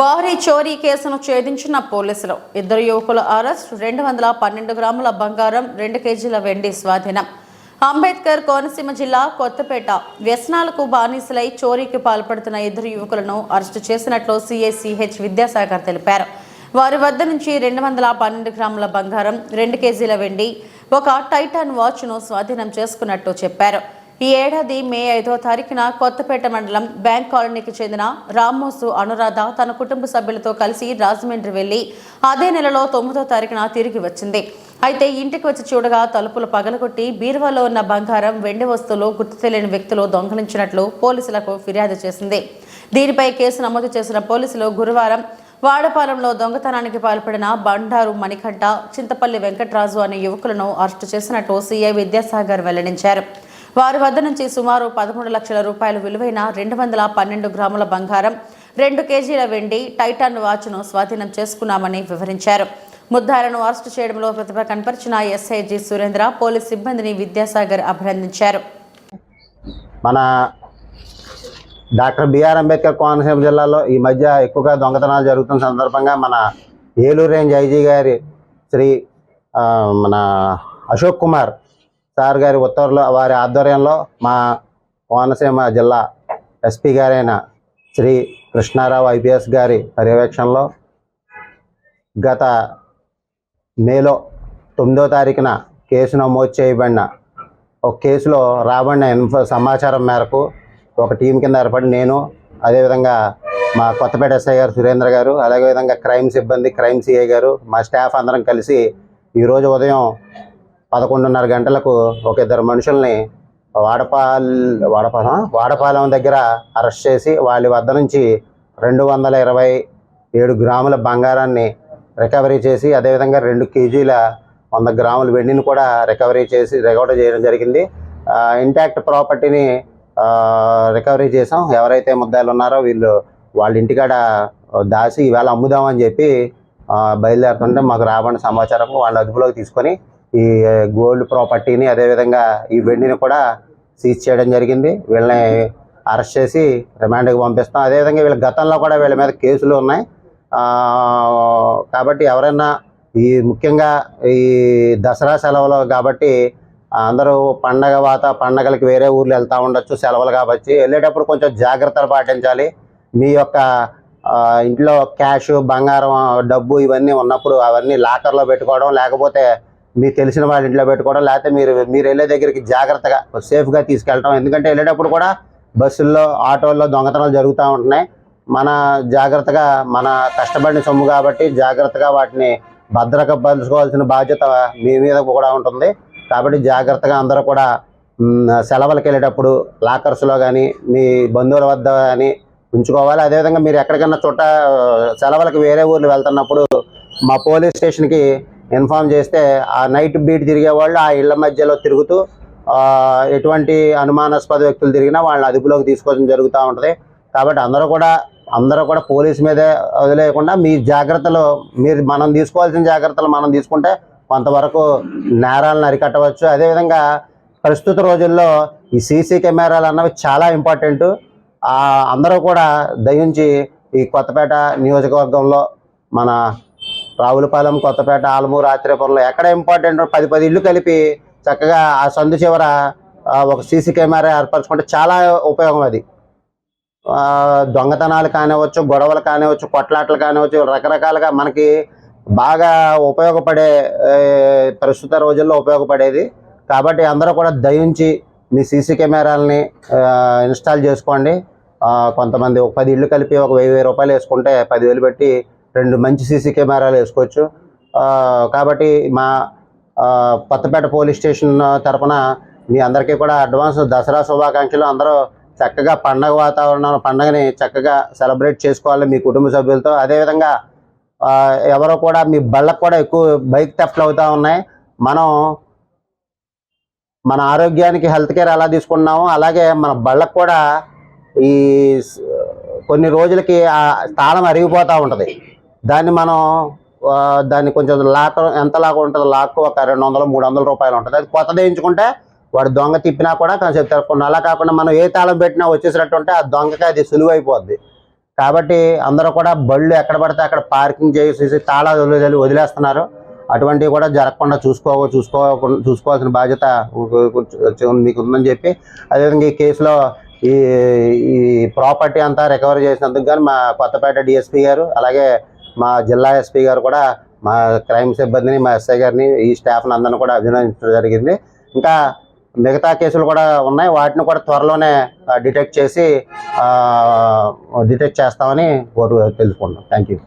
భారీ చోరీ కేసును ఛేదించిన పోలీసులు. ఇద్దరు యువకుల అరెస్ట్. 212 గ్రాముల బంగారం, 2 కేజీల వెండి స్వాధీనం. అంబేద్కర్ కోనసీమ జిల్లా కొత్తపేట వ్యసనాలకు బానిసలై చోరీకి పాల్పడుతున్న ఇద్దరు యువకులను అరెస్టు చేసినట్లు సిఐసిహెచ్ విద్యాసాగర్ తెలిపారు. వారి వద్ద నుంచి 212 గ్రాముల బంగారం, 2 కేజీల వెండి, ఒక టైటాన్ వాచ్ను స్వాధీనం చేసుకున్నట్టు చెప్పారు. ఈ ఏడాది మే 5వ తారీఖున కొత్తపేట మండలం బ్యాంక్ కాలనీకి చెందిన రామ్మోసు అనురాధ తన కుటుంబ సభ్యులతో కలిసి రాజమండ్రి వెళ్లి అదే నెలలో 9వ తారీఖున తిరిగి వచ్చింది. అయితే ఇంటికి వచ్చి చూడగా తలుపులు పగలగొట్టి బీరువాలో ఉన్న బంగారం, వెండి వస్తువులు గుర్తు తెలియని వ్యక్తులు దొంగిలించినట్లు పోలీసులకు ఫిర్యాదు చేసింది. దీనిపై కేసు నమోదు చేసిన పోలీసులు గురువారం వాడపాలెంలో దొంగతనానికి పాల్పడిన బండారు మణికంఠ, చింతపల్లి వెంకటరాజు అనే యువకులను అరెస్టు చేసినట్టు సిఐ విద్యాసాగర్ వెల్లడించారు. వారి వద్ద నుంచి సుమారు 13 లక్షల రూపాయల విలువైన 212 గ్రాముల బంగారం, 2 కేజీల వెండి, టైటాన్ వాచ్ను స్వాధీనం చేసుకున్నామని వివరించారు. ముద్దాయిలను అరెస్టు చేయడంలో ప్రతిభ కనపరిచిన ఎస్ఐజి సురేంద్ర, పోలీస్ సిబ్బందిని విద్యాసాగర్ అభినందించారు. మన డాక్టర్ బిఆర్ అంబేద్కర్ కోనసీమ జిల్లాలో ఈ మధ్య ఎక్కువగా దొంగతనాలు జరుగుతున్న సందర్భంగా మన ఏలూరు రేంజ్ ఐజీ గారి శ్రీ మన అశోక్ కుమార్ సార్ గారి ఉత్తర్వులు వారి ఆధ్వర్యంలో మా కోనసీమ జిల్లా ఎస్పీ గారైన శ్రీ కృష్ణారావు ఐపీఎస్ గారి పర్యవేక్షణలో గత మేలో 9వ తారీఖున కేసు నమోదు చేయబడిన ఒక కేసులో రాబడిన సమాచారం మేరకు ఒక టీం కింద ఏర్పడి నేను, అదేవిధంగా మా కొత్తపేట ఎస్ఐ గారు సురేంద్ర గారు, అదేవిధంగా క్రైమ్ సిబ్బంది, క్రైమ్ సిఐ గారు, మా స్టాఫ్ అందరం కలిసి ఈరోజు ఉదయం 11:30 గంటలకు ఒక ఇద్దరు మనుషుల్ని వాడపాలెం దగ్గర అరెస్ట్ చేసి వాళ్ళ వద్ద నుంచి 227 గ్రాముల బంగారాన్ని రికవరీ చేసి, అదేవిధంగా 2 కేజీల 100 గ్రాముల వెండిని కూడా రికవరీ చేయడం జరిగింది. ఇంటాక్ట్ ప్రాపర్టీని రికవరీ చేసాం. ఎవరైతే ముద్దాయిలు ఉన్నారో వాళ్ళ ఇంటికాడ దాచి ఈవేళ అమ్ముదామని చెప్పి బయలుదేరుతుంటే మాకు రాబడిన సమాచారం వాళ్ళ అదుపులోకి తీసుకొని ఈ గోల్డ్ ప్రాపర్టీని, అదేవిధంగా ఈ వెండిని కూడా సీజ్ చేయడం జరిగింది. వీళ్ళని అరెస్ట్ చేసి రిమాండ్కి పంపిస్తాం. అదేవిధంగా వీళ్ళ గతంలో కూడా వీళ్ళ మీద కేసులు ఉన్నాయి. కాబట్టి ఎవరైనా ముఖ్యంగా ఈ దసరా సెలవులు కాబట్టి అందరూ పండగలకి వేరే ఊర్లు వెళ్తూ ఉండొచ్చు, సెలవులు కాబట్టి వెళ్ళేటప్పుడు కొంచెం జాగ్రత్తలు పాటించాలి. మీ యొక్క ఇంట్లో క్యాష్, బంగారం, డబ్బు ఇవన్నీ ఉన్నప్పుడు అవన్నీ లాకర్లో పెట్టుకోవడం, లేకపోతే మీకు తెలిసిన వాళ్ళ ఇంట్లో పెట్టుకోవడం, లేకపోతే మీరు వెళ్ళే దగ్గరికి జాగ్రత్తగా సేఫ్గా తీసుకెళ్ళడం. ఎందుకంటే వెళ్ళేటప్పుడు కూడా బస్సుల్లో, ఆటోల్లో దొంగతనాలు జరుగుతూ ఉంటున్నాయి. మన జాగ్రత్తగా, మన కష్టపడిన సొమ్ము కాబట్టి జాగ్రత్తగా వాటిని భద్రపరచుకోవాల్సిన బాధ్యత మీ మీద కూడా ఉంటుంది. కాబట్టి జాగ్రత్తగా అందరూ కూడా సెలవులకు వెళ్ళేటప్పుడు లాకర్స్లో కానీ మీ బంధువుల వద్ద కానీ ఉంచుకోవాలి. అదేవిధంగా మీరు ఎక్కడికైనా సెలవులకు వేరే ఊర్లు వెళ్తున్నప్పుడు మా పోలీస్ స్టేషన్కి ఇన్ఫామ్ చేస్తే ఆ నైట్ బీట్ తిరిగే వాళ్ళు ఆ ఇళ్ల మధ్యలో తిరుగుతూ ఎటువంటి అనుమానాస్పద వ్యక్తులు తిరిగినా వాళ్ళని అదుపులోకి తీసుకోవడం జరుగుతూ ఉంటుంది. కాబట్టి అందరూ కూడా పోలీసు మీదే వదిలేయకుండా మీ జాగ్రత్తలు మనం తీసుకోవాల్సిన జాగ్రత్తలు మనం తీసుకుంటే కొంతవరకు నేరాలను అరికట్టవచ్చు. అదేవిధంగా ప్రస్తుత రోజుల్లో ఈ సీసీ కెమెరాలు అన్నవి చాలా ఇంపార్టెంట్. అందరూ కూడా దయించి ఈ కొత్తపేట నియోజకవర్గంలో మన రావులపాలెం, కొత్తపేట, ఆలమూరు, ఆత్రేయపురంలో ఎక్కడ ఇంపార్టెంట్ 10 ఇళ్ళు కలిపి చక్కగా ఆ సందు చివర ఒక సీసీ కెమెరా ఏర్పరచుకుంటే చాలా ఉపయోగం. అది దొంగతనాలు కానివ్వచ్చు, గొడవలు కానివ్వచ్చు, కొట్లాటలు కానివ్వచ్చు, రకరకాలుగా మనకి బాగా ఉపయోగపడే ప్రస్తుత రోజుల్లో ఉపయోగపడేది. కాబట్టి అందరూ కూడా దయించి మీ సీసీ కెమెరాలని ఇన్స్టాల్ చేసుకోండి. కొంతమంది ఒక 10 ఇళ్ళు కలిపి ఒక 1000 రూపాయలు వేసుకుంటే 10,000 పెట్టి 2 మంచి సీసీ కెమెరాలు వేసుకోవచ్చు. కాబట్టి మా కొత్తపేట పోలీస్ స్టేషన్ తరఫున మీ అందరికీ కూడా అడ్వాన్స్ దసరా శుభాకాంక్షలు. అందరూ చక్కగా పండగని చక్కగా సెలబ్రేట్ చేసుకోవాలి మీ కుటుంబ సభ్యులతో. అదేవిధంగా ఎవరో కూడా మీ బళ్ళకు కూడా ఎక్కువ బైక్ థెఫ్ట్లు అవుతూ ఉన్నాయి. మనం మన ఆరోగ్యానికి హెల్త్ కేర్ ఎలా తీసుకున్నామో అలాగే మన బళ్ళకు కూడా ఈ కొన్ని రోజులకి తాళం అరిగిపోతూ ఉంటుంది. దాన్ని కొంచెం ఎంత లాగా ఉంటుంది, లాక్కు ఒక 200-300 రూపాయలు ఉంటుంది. అది కొత్తది వేయించుకుంటే వాడు దొంగ తిప్పినా కూడా కొంచెం తిరగకుండా, అలా కాకుండా మనం ఏ తాళం పెట్టినా వచ్చేసినట్టు ఉంటే ఆ దొంగకి అది సులువైపోద్ది. కాబట్టి అందరూ కూడా బళ్ళు ఎక్కడ పడితే అక్కడ పార్కింగ్ చేసి తాళాలు వదిలేస్తున్నారు. అటువంటివి కూడా జరగకుండా చూసుకోవాల్సిన బాధ్యత మీకు ఉందని చెప్పి, అదేవిధంగా ఈ కేసులో ఈ ప్రాపర్టీ అంతా రికవరీ చేసినందుకు కానీ మా కొత్తపేట డిఎస్పీ గారు, అలాగే మా జిల్లా ఎస్పీ గారు కూడా మా క్రైమ్ సిబ్బందిని, మా ఎస్ఐ గారిని, ఈ స్టాఫ్ని అందరిని కూడా అభినందించడం జరిగింది. ఇంకా మిగతా కేసులు కూడా ఉన్నాయి, వాటిని కూడా త్వరలోనే డిటెక్ట్ చేస్తామని తెలుసుకుంటాం. Thank you.